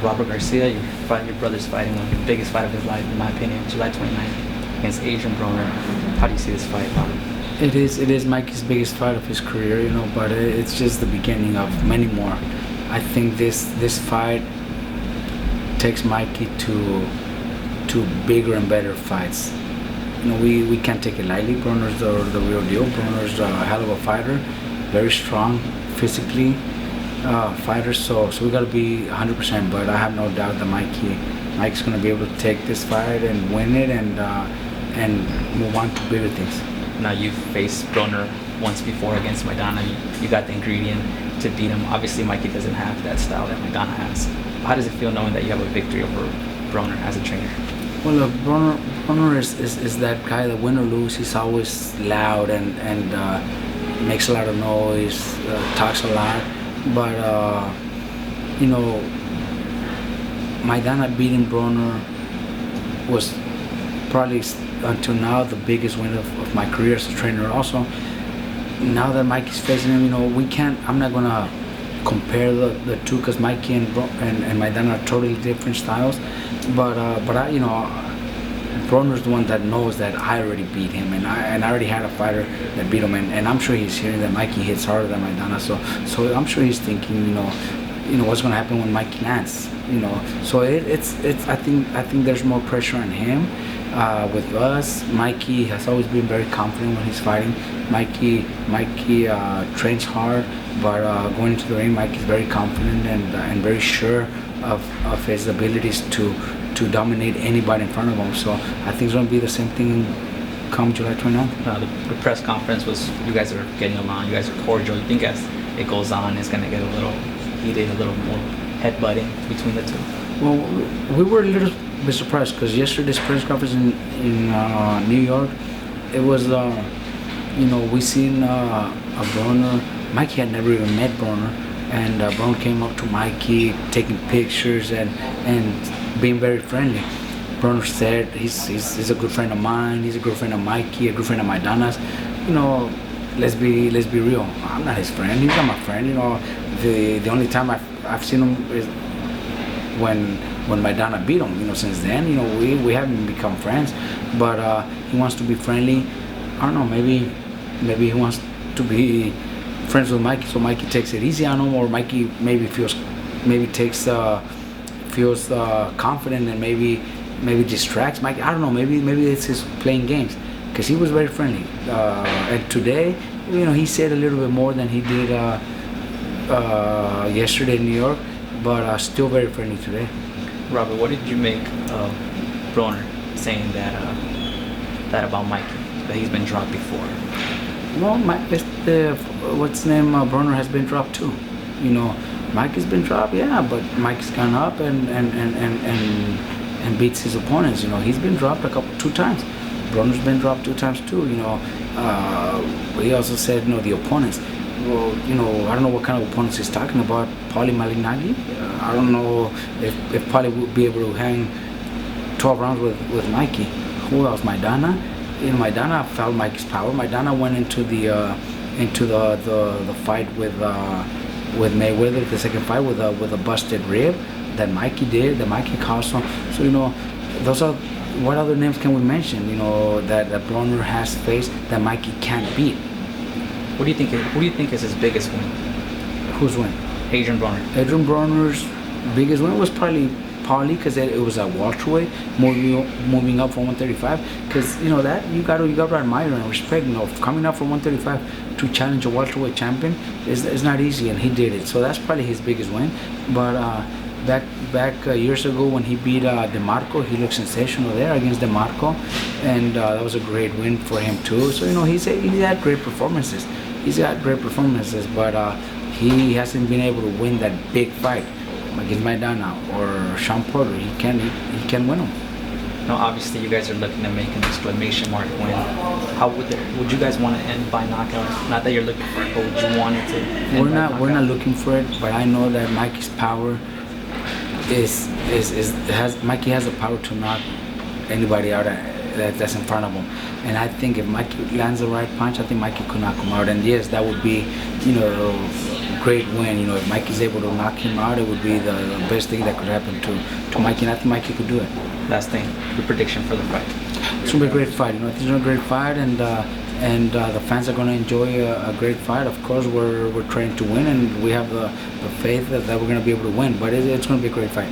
Robert Garcia, your brother's fighting one of the biggest fight of his life, in my opinion, July 29th against Adrien Broner. How do you see this fight, Bob? It is Mikey's biggest fight of his career, but it's just the beginning of many more. I think this fight takes Mikey to bigger and better fights. We can't take it lightly. Broner's the real deal. Broner's a hell of a fighter, very strong physically fighter. So we got to be 100%. But I have no doubt that Mike's going to be able to take this fight and win it and move on to bigger things. Now, you've faced Broner once before against Maidana. You got the ingredient to beat him. Obviously, Mikey doesn't have that style that Maidana has. How does it feel knowing that you have a victory over Broner as a trainer? Well, look, Broner is that guy that win or lose, he's always loud and makes a lot of noise, talks a lot. But, Maidana beating Broner was probably until now the biggest win of my career as a trainer. Also, now that Mikey's facing him, I'm not gonna compare the two because Mikey and Maidana are totally different styles. But Broner's the one that knows that I already beat him, and I already had a fighter that beat him, and I'm sure he's hearing that Mikey hits harder than Maidana. So I'm sure he's thinking, what's gonna happen when Mikey lands. So I think there's more pressure on him. With us, Mikey has always been very confident when he's fighting. Mikey trains hard, but going into the ring, Mikey's very confident and very sure of his abilities to dominate anybody in front of him. So I think it's going to be the same thing come July 29th. The press conference was, you guys are getting along, you guys are cordial. You think as it goes on, it's going to get a little heated, a little more headbutting between the two? Well, we were a little bit surprised because yesterday's press conference in New York, it was, we seen a Broner. Mikey had never even met Broner, and Broner came up to Mikey, taking pictures and being very friendly. Broner said he's a good friend of mine, he's a good friend of Mikey, a good friend of Maidana's. Let's be real. I'm not his friend. He's not my friend. The only time I've seen him is when Maidana beat him. Since then, we haven't become friends. But he wants to be friendly. I don't know. Maybe he wants to be friends with Mikey, so Mikey takes it easy on him, or Mikey feels confident and maybe distracts Mikey. I don't know. Maybe it's his playing games. Because he was very friendly, and today, he said a little bit more than he did yesterday in New York, but still very friendly today. Robert, what did you make of Broner saying that about Mikey, that he's been dropped before? Well, what's his name? Broner has been dropped too. Mikey's been dropped, yeah, but Mikey's gone up and beats his opponents. He's been dropped 2 times. Broner's been dropped 2 times too. He also said, the opponents. Well, I don't know what kind of opponents he's talking about. Paulie Malignaggi. I don't know if Paulie would be able to hang 12 rounds with Mikey. Who else? Maidana. Maidana felt Mikey's power. Maidana went into the fight with Mayweather, the second fight with a busted rib that Mikey did. That Mikey caused him. So those are. What other names can we mention? That Broner has faced that Mikey can't beat. Who do you think is his biggest win? Whose win? Adrien Broner. Adrien Broner's biggest win was probably because it was a welterweight, moving up from 135. Because that you got to admire and respect. Coming up from 135 to challenge a welterweight champion is not easy, and he did it. So that's probably his biggest win. But back years ago when he beat DeMarco, he looked sensational there against DeMarco, and that was a great win for him too. So he's had great performances. He's got great performances, but he hasn't been able to win that big fight against Maidana or Sean Porter. He can win them. Now, obviously, you guys are looking to make an exclamation mark win. How would you guys want to end by knockout? Not that you're looking for it, but would you want it to end by knockout? We're not looking for it, but I know that Mikey's power Mikey has the power to knock anybody out that's in front of him. And I think if Mikey lands the right punch, I think Mikey could knock him out. And yes, that would be, great win. If Mikey's able to knock him out, it would be the best thing that could happen to Mikey. And I think Mikey could do it. Last thing, your prediction for the fight. It's gonna be a great fight. I think it's gonna be a great fight, and the fans are gonna enjoy a great fight. Of course, we're trained to win, and we have the faith that we're gonna be able to win. But it's gonna be a great fight.